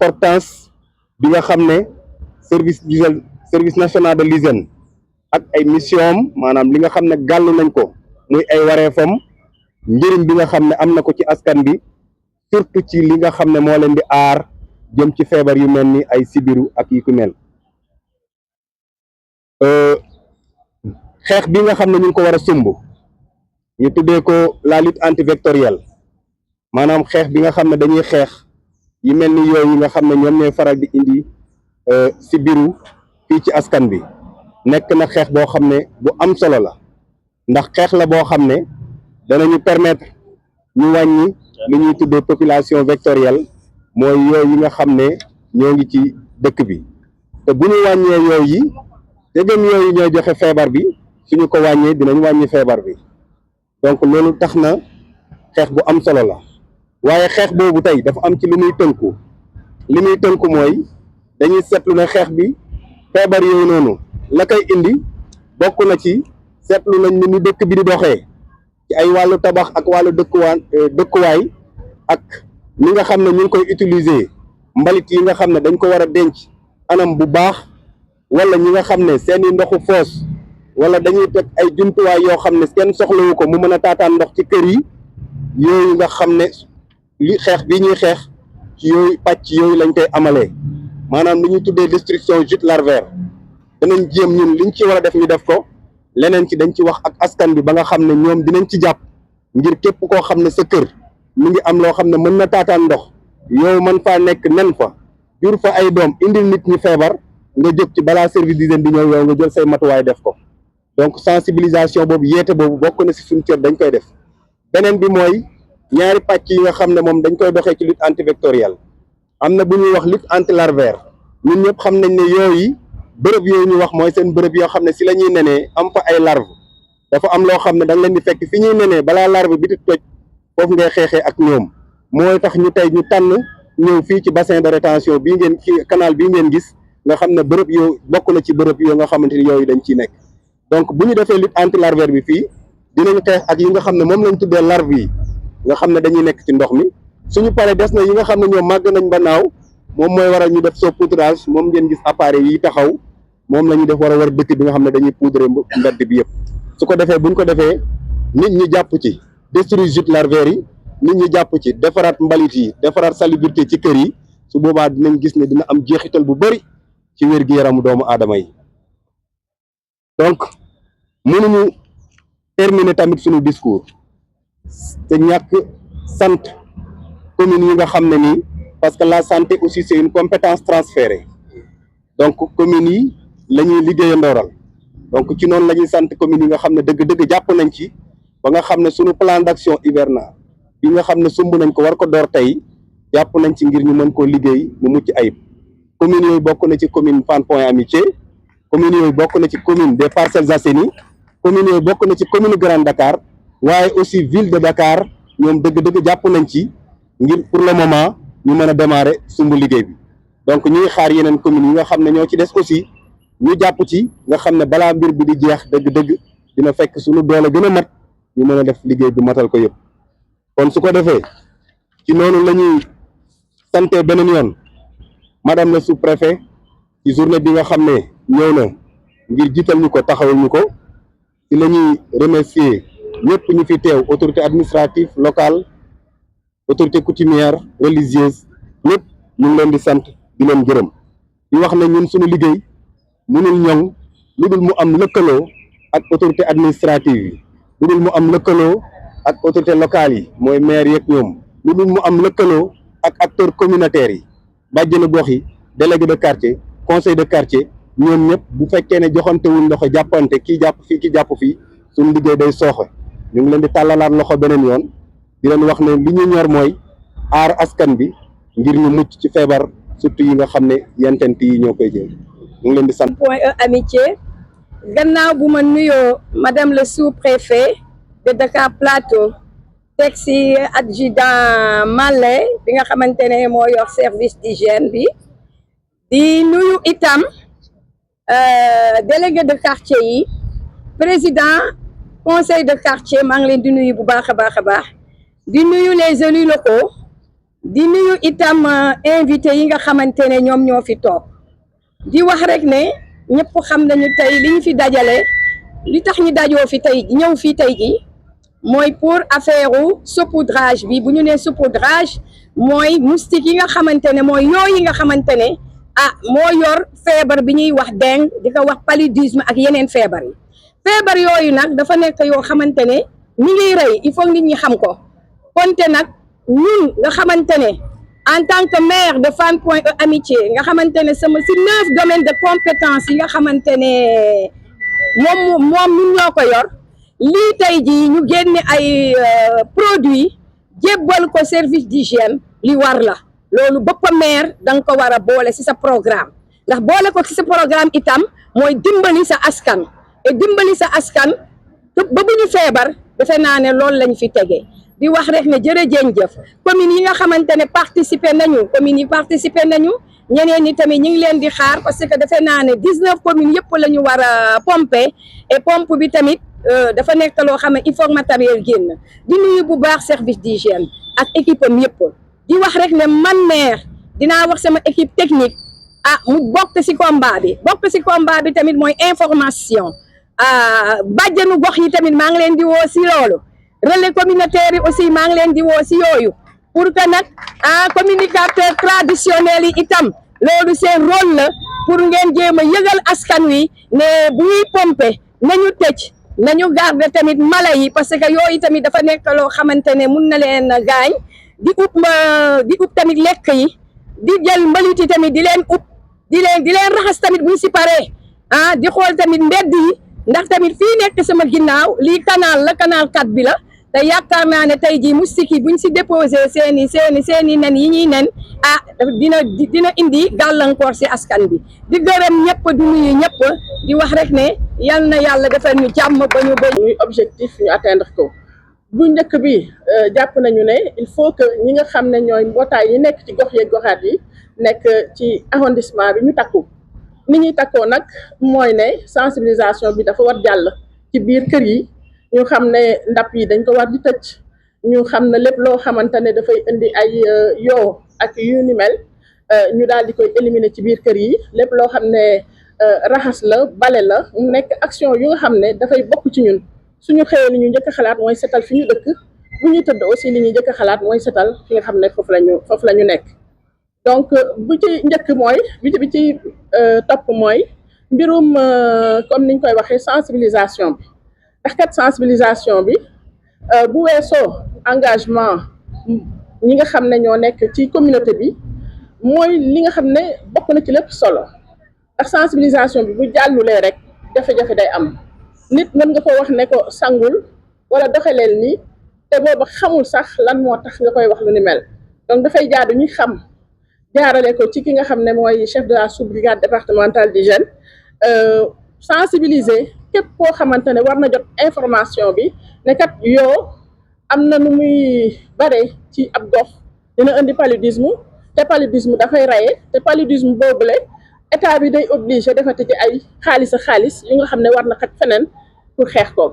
importance bi nga xam ne service national de l'hygiène ak ay mission am maanaam li nga xam ne gàllu nañ ko muy ay wareefam njëriñ bi nga xam ne am na ko ci askan bi surtout ci li nga xam ne moo leen di aar jëm ci feebar yu mel ni ay sibiru ak yi ku mel xeex bi nga xam ne ñu ngi ko war a sumb ñu tuddee ko la lutte antivectorielle maanaam xeex bi nga xam ne dañuy xeex yi mel ni yooyu nga xam ne ñoom ñooy faral di indi sibiru fii ci askan bi nekk na xeex boo xam ne bu am solo la ndax xeex la boo xam ne danañu permettre ñu wàññi li ñuy tuddee population vectorielle mooy yooyu yi nga xam ne ñoo ngi ci dëkk bi te bu ñu wàññee yooyu yi dégam yooyu ñooy joxe feebar bi suñu ko wàññee dinañ wàññi feebar bi donc loolu tax na xeex bu am solo la waaye xeex boobu tey dafa am ci li muy tënku mooy dañuy seetlu ne xeex bi feebar yooyu noonu la koy indi bokk na ci seetlu nañ ni ñu dëkk bi di doxee ci ay wàllu tabax ak wàllu dëkkuwaay ak ni nga xam ne ñu ngi koy utiliser mbalit yi nga xam ne dañ ko war a denc anam bu baax wala ñi nga xam ne seeni ndoxu foos wala dañuy teg ay jumtuwaay yoo xam ne kenn soxlawu ko mu mën a taataan ndox ci kër yi yooyu nga xam ne li xeex bi ñuy xeex ci yooyu pàcc yooyu lañ koy amalee maanaam li ñuy tuddee destruction jute larvaire danañ jéem ñun liñ ci war a def ñu def ko leneen ci dañ ci wax ak askan bi ba nga xam ne ñoom dinañ ci jàpp ngir képp koo xam ne sa kër mi ngi am loo xam ne mën na taataan ndox yow man faa nekk nen fa jur fa ay doom indil nit ñi feebar nga jóg ci balaa service d'hygiène di ñëw yow nga jël say matuwaay def ko donc sensibilisation boobu yeete boobu bokk na si suñu cër dañ koy def beneen bi mooy ñaari pàcc yi nga xam ne moom dañ koy doxee ci lutte antivectorielle am na bu ñuy wax lutte antilarvaire ñun ñëpp xam nañ ne yooyu bërëb yooyu ñu wax mooy seen bërëb yoo xam ne si la ñuy nenee am fa ay larve dafa am loo xam ne da nga leen di fekk fi ñuy nenee balaa larve bi di toj foofu ngay xeexee ak ñoom mooy tax ñu tey ñu tànn ñëw fii ci bassin de rétention bii ngeen ci canal bii ngeen gis nga xam ne bërëb yoo bokk na ci bërëb yoo nga xamante ni yooyu dañ ciy nekk donc bu ñu defee lutte antilarvaire bi fii dinañ xeex ak yi nga xam ne moom lañ tuddee larve yi nga xam ne dañuy nekk ci ndox mi suñu paree des na yi nga xam ne ñoom màgg nañ ba naaw moom mooy waral ñu def saupoudrage moom ngeen gis appareil yi taxaw moom la ñuy def war a war dëkk bi nga xam ne dañuy poudrer mbedd bi yëpp su ko defee buñ ko defee nit ñi jàpp ci détruire jute larvaire yi nit ñi jàpp ci defaraat mbalit yi defaraat salubrité ci kër yi su boobaa dinañ gis ne dina am jeexital bu bëri ci wér-gi-yaramu doomu aadama yi donc mënuñu terminer tamit suñu discours te ñàkk sant communes yi nga xam ne nii parce que la santé aussi c'est une compétence transférée donc communes yi la ñuy liggéeyandooral donc ci noonu la ñuy sant communes yi nga xam ne dëgg-dëgg jàpp nañ ci ba nga xam ne suñu plan d'action hivernal bi nga xam ne sumb nañ ko war ko door tey jàpp nañ ci ngir ñu mën koo liggéey mu mucc ayib communes yooyu bokk na ci commune Fann Point Amitié communes yooyu bokk na ci commune des Parcelles Assainies communes yooyu bokk na ci commune Grand Dakar waaye aussi ville de Dakar ñoom dëgg-dëgg jàpp nañ ci ngir pour le moment ñu mën a démarrer sumb liggéey bi donc ñuy xaar yeneen communes yi nga xam ne ñoo ci des aussi ñu jàpp ci nga xam ne balaa mbir bi di jeex dëgg-dëgg dina fekk suñu doole gën a mat ñu mën a def liggéey bi matal ko yëpp kon su ko defee ci noonu la ñuy sante beneen yoon madame la sous-préfet ci journée bi nga xam ne ñëw na ngir jiital ñu ko taxawul ñu ko ci la ñuy remercier ñëpp ñu fi teew autorité administrative locale autorité coutumière religieuse ñëpp ñu ngi leen di sant di leen gërëm di wax ne ñun suñu liggéey mënul ñoŋ lu dul mu am lëkkaloo ak autorité administrative yi lu dul mu am lëkkaloo ak autorité locale yi mooy maire yeeg ñoom lu dul mu am lëkkaloo ak acteurs communautaires yi bàjjenu gox yi délégué de quartier conseil de quartier ñoom ñëpp bu fekkee ne joxantewuñ loxo jàppante kii jàpp fii kii jàpp fii suñu liggéey day sooxe ñu ngi leen di tàllalaat loxo beneen yoon di leen wax ne li ñu ñor mooy aar askan bi ngir ñu mucc ci feebar surtout yi nga xam ne yentent yi ñoo koy jël ñu ngi leen di sant. Point E Amitié gannaaw bu ma nuyoo madame le sous-préfet de Dakar Plateau teg si adjudant Malé bi nga xamante ne moo yor service d'hygiène bi di nuyu itam délégué de quartier yi président conseil de quartier maa ngi leen di nuyu bu baax a baax a baax di nuyu les élus locaux di nuyu itam invité yi nga xamante ne ñoom ñoo fi toog di wax rek ne ñëpp xam nañu tey li ñu fi dajale li tax ñu dajoo fi tey ñëw fii tey ji mooy pour affaire saupoudrage bi bu ñu nee saupoudrage mooy moustique yi nga xamante ne mooy yooyu nga xamante ne moo yor feebar bi ñuy wax dengue di ko wax paludisme ak yeneen feebar yi feebar yooyu nag dafa nekk yoo xamante ne mi ngi rey il faut nit ñi xam ko konte nag ñun nga xamante ne en tant que maire de Fann Point E Amitié nga xamante ne sama si 9 domaines de compétence yi nga xamante ne moom ñun ñoo ko yor lii tey jii ñu génne ay produits jébbal ko service d'hygiène li war la loolu bëpp maire da nga ko war a boole si sa programme ndax boole ko si sa programme itam mooy dimbali sa askan et dimbali sa askan ba bu ñu feebar defe naa ne loolu lañ fi tegee di wax rek ne jërëjëf communes yi nga xamante ne participer nañu ñeneen ñi tamit ñu ngi leen di xaar parce que defe naa ne 19 communes yëpp la ñu war a pomper et pompe bi tamit dafa nekk loo xam ne il faut matériel génn di nuyu bu baax service d'hygiène ak équipe am yëpp di wax rek ne man maire dinaa wax sama équipe technique mu bokk ci combat bi tamit mooy information bàjjanu gox yi tamit maa ngi leen di woo ci loolu relais communautaire yi aussi maa ngi leen di woo ci yooyu pour que nag communicateur traditionnel yi itam loolu seen rôle la pour ngeen jéem a yëgal askan wi ne bu ñuy pomper nañu tëj nañu garder tamit mala yi parce que yooyu tamit dafa nekk loo xamante ne mun na leen gaañ di ut tamit lekk yi di jël mbalit yi tamit di leen raxas tamit buñ si paree di xool tamit mbedd yi ndax tamit fii nekk sama ginnaaw lii canal 4 bi la te yaakaar naa ne tey jii moustique yi buñ si déposé seeni nen yi ñuy nen dina indi gàllankoor si askan bi di gërëm ñëpp di nuyu ñëpp di wax rek ne yal na yàlla defal ñu jàmm ba ñu muy objectif ñu atteindre ko bu njëkk bi jàpp nañu ne il faut que ñi nga xam ne ñooy mbootaay yi nekk ci gox yeeg goxaat yi nekk ci arrondissement bi ñu takku ni ñuy takkoo nag mooy ne sensibilisation bi dafa war jàll ci biir kër yi ñu xam ne ndab yi dañ ko war di tëj ñu xam ne lépp loo xamante ne dafay indi ay yoo ak yu ni mel ñu daal di koy éliminer ci biir kër yi lépp loo xam ne raxas la bale la mu nekk action yu nga xam ne dafay bokk ci ñun suñu xëyee li ñu njëkk a xalaat mooy setal fi ñu dëkk bu ñuy tëdd aussi li ñuy njëkk a xalaat mooy setal fi nga xam ne foofu la ñu nekk donc bu ci njëkk mooy bi ci topp mooy mbirum comme niñ koy waxee sensibilisation bi ndax kat sensibilisation bi bu weesoo engagement ñi nga xam ne ñoo nekk ci communauté bi mooy li nga xam ne bokk na ci lépp solo ndax sensibilisation bi bu jàllulee rek jafe-jafe day am nit mën nga ko wax ne ko sangul wala doxaleel nii te booba xamul sax lan moo tax nga koy wax lu ni mel donc dafay jaadu ñuy xam jaarale ko ci ki nga xam ne mooy chef de la sous-brigade départementale d'hygiène sensibiliser képp koo xamante ne war na jot information bi ne kat yoo am na nu muy bare ci ab gox dina indi paludisme te paludisme dafay reye te paludisme boobule état bi day obligé defati ci ay xaalis yu nga xam ne war na xaj feneen pour xeex ko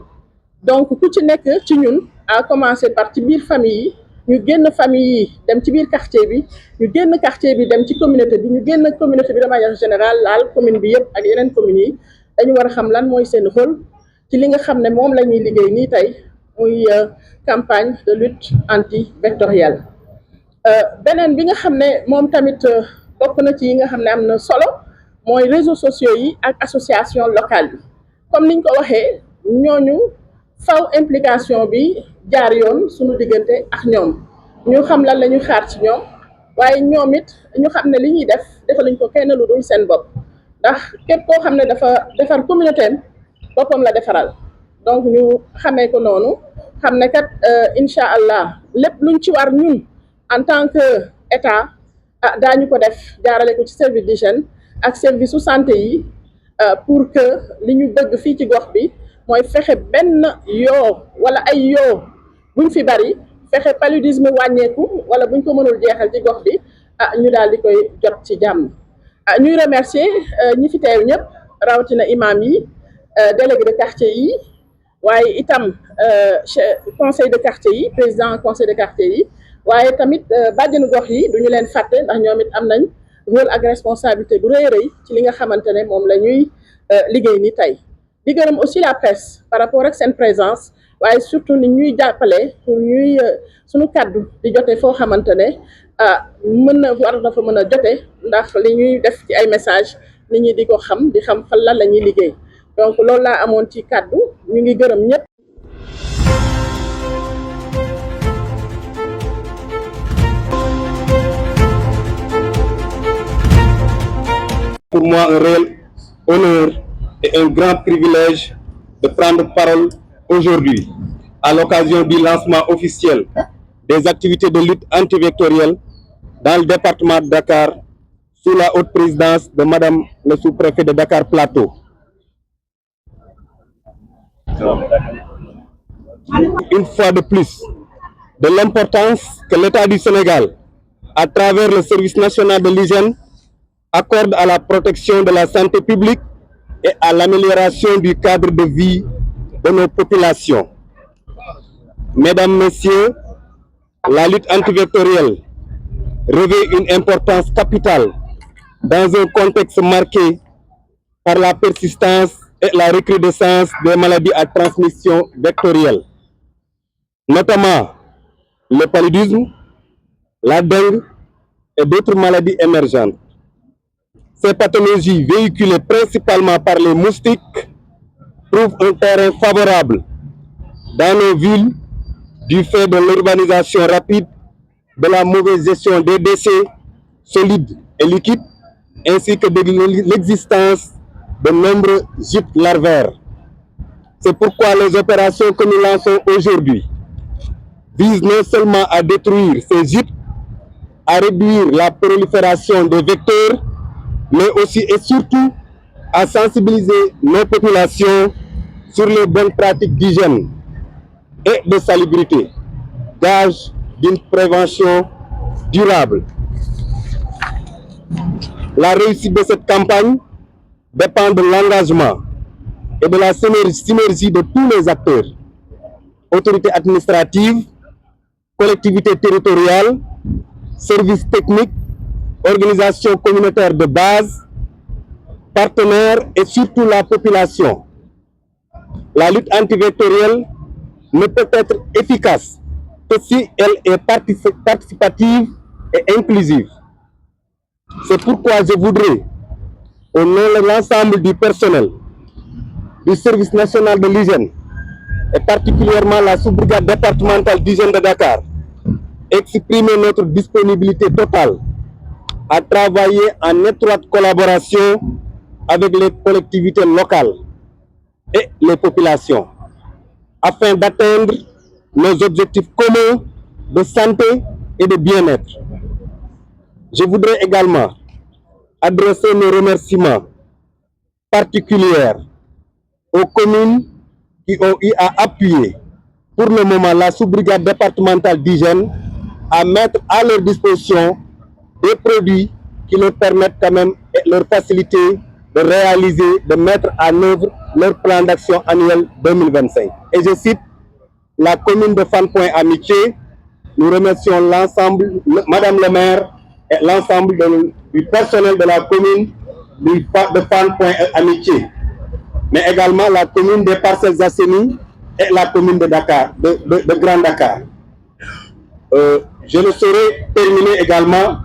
donc ku ci nekk ci ñun à commencer par ci biir famille yi ñu génn famille yi dem ci biir quartier bi ñu génn quartier bi dem ci communauté bi ñu génn communauté bi de manière générale laal commune bi yëpp ak yeneen communes yi dañu war a xam lan mooy seen rôle ci li nga xam ne moom la ñuy liggéey nii tey muy campagne de lutte anti-vectorielle beneen bi nga xam ne moom tamit bokk na ci yi nga xam ne am na solo mooy réseaux sociaux yi ak association locale bi comme niñ ko waxee ñooñu faw implication bi jaar yoon suñu diggante ak ñoom ñu xam lan la ñuy xaar ci ñoom waaye ñoom it ñu xam ne li ñuy def defaluñ ko kenn lu dul seen bopp ndax képp koo xam ne dafa defar communauté am boppam la defaral donc ñu xamee ko noonu xam ne kat incha allah lépp luñ ci war ñun en tant que état daañu ko def jaarale ko ci service d'hygiène ak service su santé yi pour que li ñu bëgg fii ci gox bi mooy fexe benn yoo wala ay yoo buñ fi bari fexe paludisme wàññeeku wala buñ ko mënul jeexal ci gox bi ñu daal di koy jot ci jàmm. ñuy remercier ñi fi teew ñëpp rawatina imam yi délégué de quartier yi waaye itam conseil de quartier yi président conseil de quartier yi waaye tamit bàjjenu gox yi duñu leen fàtte ndax ñoom it am nañ rôle ak responsabilité bu rëy a rëy ci li nga xamante ne moom la ñuy liggéey ni tey di gërëm aussi la presse par rapport ak seen présence waaye surtout ni ñuy jàppale pour ñuy suñu kàddu di jote foo xamante ne mën na war na fa mën a jote ndax li ñuy def ci ay message nit ñi di ko xam di xam fan lan la ñuy liggéey donc loolu laa amoon ci kàddu ñu ngi gërëm ñëpp. Pour moi, un réel honneur et un grand privilège de prendre parole aujourd'hui à l'occasion du lancement officiel des activités de lutte antivectorielle dans le département de Dakar sous la haute présidence de Madame le sous-préfet de Dakar Plateau. Une fois de plus, de l'importance que l'État du Sénégal, à travers le Service national de l'hygiène, accorde à la protection de la santé publique et à l'amélioration du cadre de vie de nos populations. Mesdames, Messieurs, la lutte antivectorielle revêt une importance capitale dans un contexte marqué par la persistance et la recrudescence des maladies à transmission vectorielle, notamment le paludisme, la dengue et d'autres maladies émergentes. Ces pathologies véhiculées principalement par les moustiques trouvent un terrain favorable dans nos villes du fait de l'urbanisation rapide, de la mauvaise gestion des déchets solides et liquides, ainsi que de l'existence de nombreux gîtes larvaires. C'est pourquoi les opérations que nous lançons aujourd'hui visent non seulement à détruire ces gîtes, à réduire la prolifération des vecteurs, mais aussi et surtout à sensibiliser nos populations sur les bonnes pratiques d'hygiène et de salubrité, gage d'une prévention durable. La réussite de cette campagne dépend de l'engagement et de la synergie de tous les acteurs, autorités administratives, collectivités territoriales, services techniques, organisations communautaires de base, partenaires et surtout la population. La lutte antivectorielle ne peut être efficace que si elle est participative et inclusive. C'est pourquoi je voudrais, au nom de l'ensemble du personnel du Service national de l'hygiène et particulièrement la sous-brigade départementale d'hygiène de Dakar, exprimer notre disponibilité totale à travailler en étroite collaboration avec les collectivités locales et les populations afin d'atteindre nos objectifs communs de santé et de bien-être. Je voudrais également adresser mes remerciements particuliers aux communes qui ont eu à appuyer pour le moment la sous-brigade départementale d'hygiène à mettre à leur disposition des produits qui leur permettent quand même et leur faciliter de réaliser, de mettre en œuvre leur plan d'action annuel 2025. Et je cite la commune de Fann Point Amitié. Nous remercions l'ensemble, Madame le maire et l'ensemble du personnel de la commune de Fann Point Amitié, mais également la commune des Parcelles Assainies et la commune de Dakar, de Grand Dakar. Je ne saurais terminer également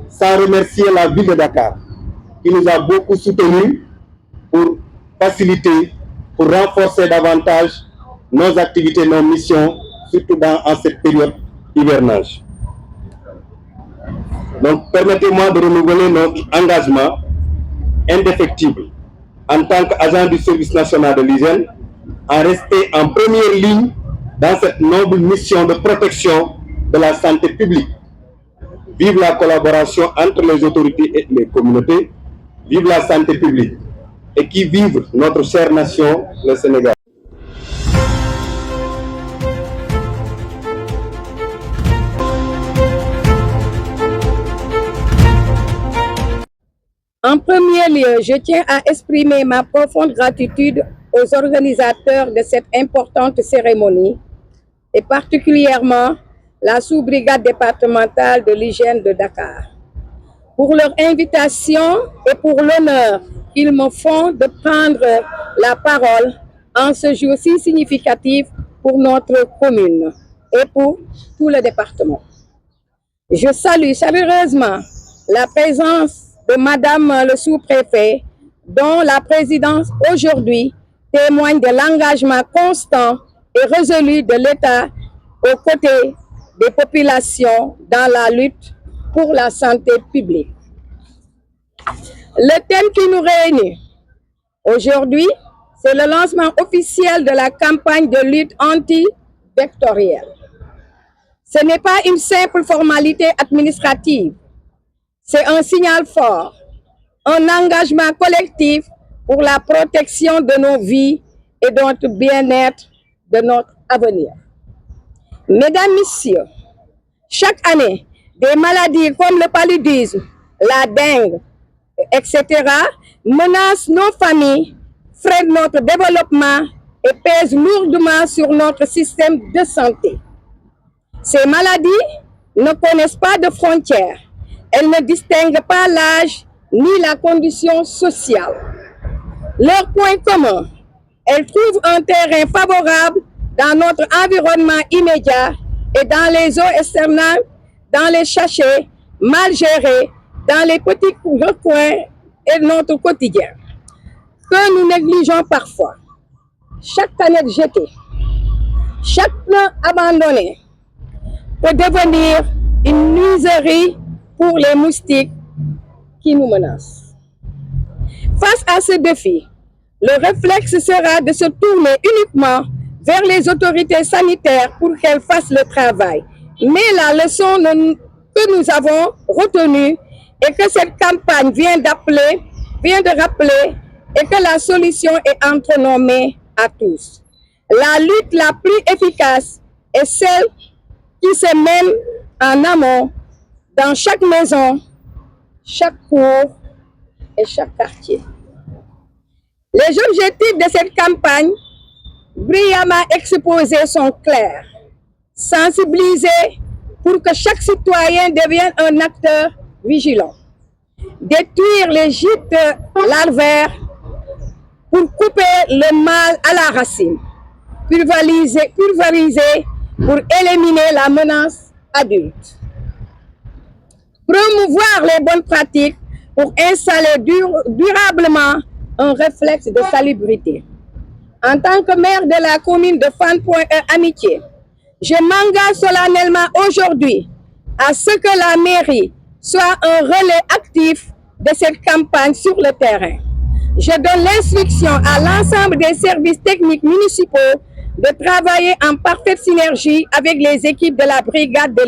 sans remercier la ville de Dakar, qui nous a beaucoup soutenus pour faciliter, pour renforcer davantage nos activités, nos missions, surtout en cette période hivernage. Donc, permettez-moi de renouveler notre engagement indéfectible en tant qu'agent du Service national de l'hygiène, à rester en première ligne dans cette noble mission de protection de la santé publique. Vive la collaboration entre les autorités et les communautés, vive la santé publique et qui vive notre chère nation, le Sénégal. En premier lieu, je tiens à exprimer ma profonde gratitude aux organisateurs de cette importante cérémonie et particulièrement la sous-brigade départementale de l'hygiène de Dakar, pour leur invitation et pour l'honneur qu'ils me font de prendre la parole en ce jour si significatif pour notre commune et pour tout le département. Je salue chaleureusement la présence de Madame le sous-préfet, dont la présidence aujourd'hui témoigne de l'engagement constant et résolu de l'État aux côtés des populations dans la lutte pour la santé publique. Le thème qui nous réunit aujourd'hui, c'est le lancement officiel de la campagne de lutte anti-vectorielle. Ce n'est pas une simple formalité administrative, c'est un signal fort, un engagement collectif pour la protection de nos vies et de notre bien-être, de notre avenir. Mesdames, Messieurs, chaque année, des maladies comme le paludisme, la dengue, etc., menacent nos familles, freinent notre développement et pèsent lourdement sur notre système de santé. Ces maladies ne connaissent pas de frontières. Elles ne distinguent pas l'âge ni la condition sociale. Leur point commun, elles trouvent un terrain favorable dans notre environnement immédiat et dans les eaux externales, dans les sachets, mal gérés, dans les petits recoins et notre quotidien, que nous négligeons parfois. Chaque canette jetée, chaque pneu abandonné peut devenir une nuiserie pour les moustiques qui nous menacent. Face à ce défi, le réflexe sera de se tourner uniquement vers les autorités sanitaires pour qu'elles fassent le travail. Mais la leçon que nous avons retenue et que cette campagne vient de rappeler est que la solution est entre nos mains à tous. La lutte la plus efficace est celle qui se mène en amont dans chaque maison, chaque cour et chaque quartier. Les objectifs de cette campagne, brillamment exposés, sont clairs. Sensibiliser pour que chaque citoyen devienne un acteur vigilant. Détruire les gîtes larvaires pour couper le mal à la racine. Pulvériser pour éliminer la menace adulte. Promouvoir les bonnes pratiques pour installer durablement un réflexe de salubrité. En tant que maire de la commune de Fann Point E Amitié, je m'engage solennellement aujourd'hui à ce que la mairie soit un relais actif de cette campagne sur le terrain. Je donne l'instruction à l'ensemble des services techniques municipaux de travailler en parfaite synergie avec les équipes de la brigade de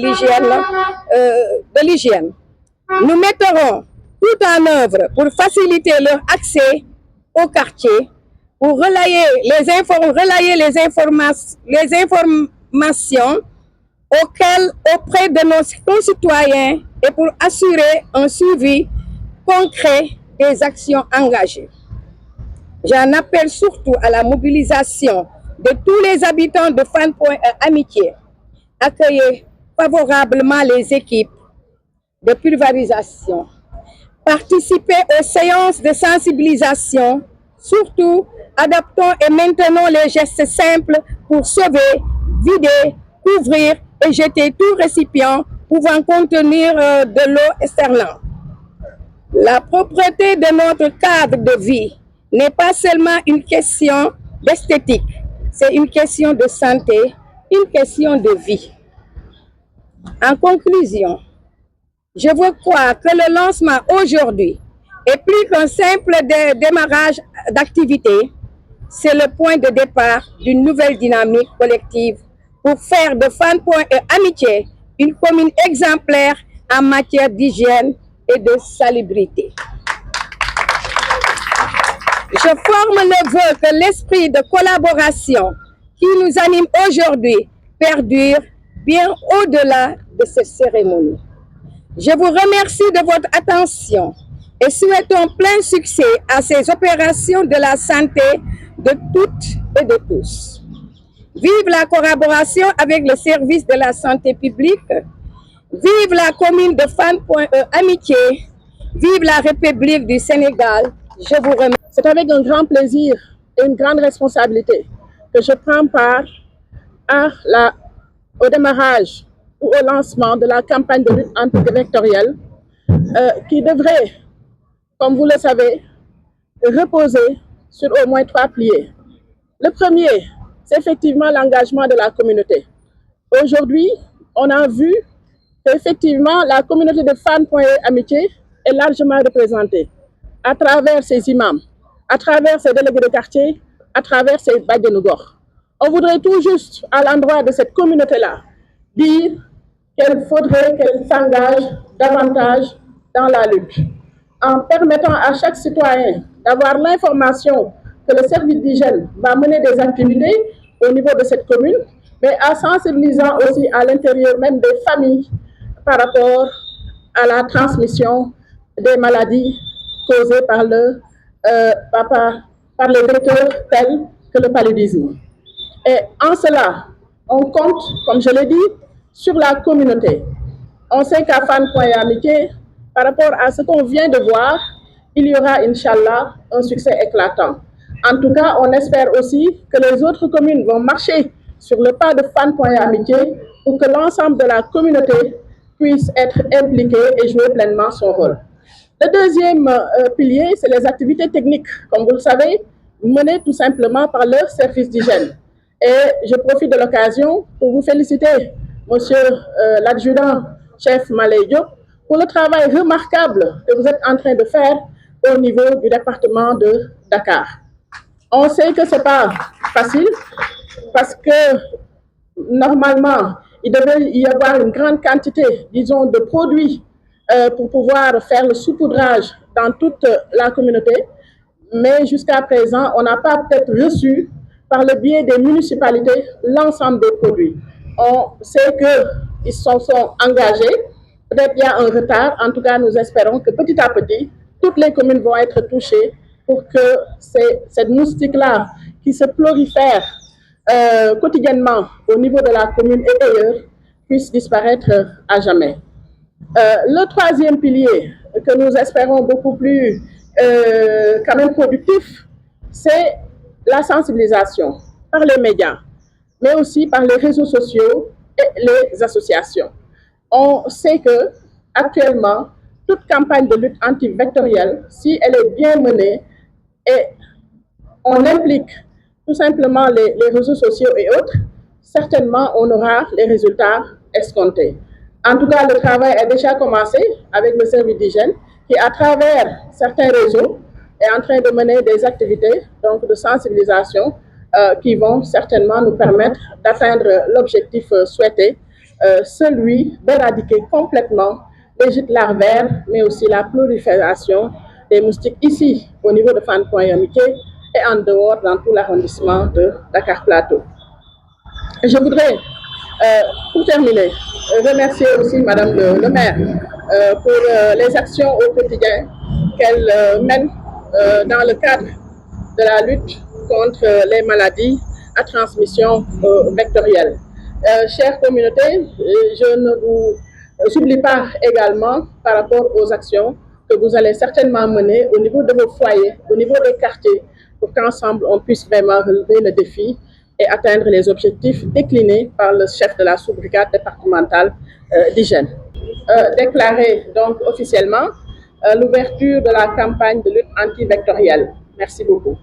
l'hygiène. Nous mettrons tout en œuvre pour faciliter leur accès au quartier, pour relayer les informations auprès de nos concitoyens et pour assurer un suivi concret des actions engagées. J'en appelle surtout à la mobilisation de tous les habitants de Fann Point E Amitié. Accueillez favorablement les équipes de pulvérisation. Participez aux séances de sensibilisation. Surtout, adaptons et maintenons les gestes simples pour sauver, vider, couvrir et jeter tout récipient pouvant contenir de l'eau externante. La propreté de notre cadre de vie n'est pas seulement une question d'esthétique, c'est une question de santé, une question de vie. En conclusion, je veux croire que le lancement aujourd'hui est plus qu'un simple démarrage d'activité, c'est le point de départ d'une nouvelle dynamique collective pour faire de Fann Point E Amitié une commune exemplaire en matière d'hygiène et de salubrité. Je forme le vœu que l'esprit de collaboration qui nous anime aujourd'hui perdure bien au-delà de cette cérémonie. Je vous remercie de votre attention et souhaitons plein succès à ces opérations de la santé de toutes et de tous. Vive la collaboration avec le service de la santé publique. Vive la commune de Fann-Point-E Amitié. Vive la République du Sénégal. Je vous remercie. C'est avec un grand plaisir et une grande responsabilité que je prends part au démarrage ou au lancement de la campagne de lutte antivectorielle qui devrait, comme vous le savez, reposer sur au moins 3 piliers. Le premier, c'est effectivement l'engagement de la communauté. Aujourd'hui, on a vu qu'effectivement, la communauté de Fann-Point-E Amitié est largement représentée à travers ses imams, à travers ses délégués de quartier, à travers ses bajenu gox. On voudrait tout juste, à l'endroit de cette communauté-là, dire qu'il faudrait qu'elle s'engage davantage dans la lutte, en permettant à chaque citoyen d'avoir l'information que le service d'hygiène va mener des activités au niveau de cette commune, mais en sensibilisant aussi à l'intérieur même des familles par rapport à la transmission des maladies causées par les vecteurs tels que le paludisme. Et en cela, on compte, comme je l'ai dit, sur la communauté. On sait qu'à Fann-Point-E Amitié, par rapport à ce qu'on vient de voir, il y aura, Inch'Allah, un succès éclatant. En tout cas, on espère aussi que les autres communes vont marcher sur le pas de Fann-Point-E Amitié pour que l'ensemble de la communauté puisse être impliqué et jouer pleinement son rôle. Le deuxième pilier, c'est les activités techniques, comme vous le savez, menées tout simplement par leur service d'hygiène. Et je profite de l'occasion pour vous féliciter, monsieur l'adjudant-chef Malay Diop, pour le travail remarquable que vous êtes en train de faire au niveau du département de Dakar. On sait que ce n'est pas facile parce que normalement, il devait y avoir une grande quantité, disons, de produits pour pouvoir faire le saupoudrage dans toute la communauté. Mais jusqu'à présent, on n'a pas peut-être reçu par le biais des municipalités l'ensemble des produits. On sait qu'ils se sont engagés. Peut-être qu'il y a un retard. En tout cas, nous espérons que petit à petit, toutes les communes vont être touchées pour que cette moustique-là qui se prolifère quotidiennement au niveau de la commune et ailleurs puisse disparaître à jamais. Le troisième pilier que nous espérons beaucoup plus quand même productif, c'est la sensibilisation par les médias, mais aussi par les réseaux sociaux et les associations. On sait que actuellement, toute campagne de lutte antivectorielle, si elle est bien menée et on implique tout simplement les réseaux sociaux et autres, certainement on aura les résultats escomptés. En tout cas, le travail a déjà commencé avec le service d'hygiène qui, à travers certains réseaux, est en train de mener des activités donc de sensibilisation qui vont certainement nous permettre d'atteindre l'objectif souhaité, celui d'éradiquer complètement les gîtes larvaires, mais aussi la prolifération des moustiques ici, au niveau de Fann-Point-E Amitié, et en dehors dans tout l'arrondissement de Dakar Plateau. Je voudrais, pour terminer, remercier aussi Madame le maire pour les actions au quotidien qu'elle mène dans le cadre de la lutte contre les maladies à transmission vectorielle. Chère communauté, je ne vous oublie pas également par rapport aux actions que vous allez certainement mener au niveau de vos foyers, au niveau des quartiers, pour qu'ensemble on puisse vraiment relever le défi et atteindre les objectifs déclinés par le chef de la sous-brigade départementale d'hygiène. Déclarer donc officiellement l'ouverture de la campagne de lutte antivectorielle. Merci beaucoup.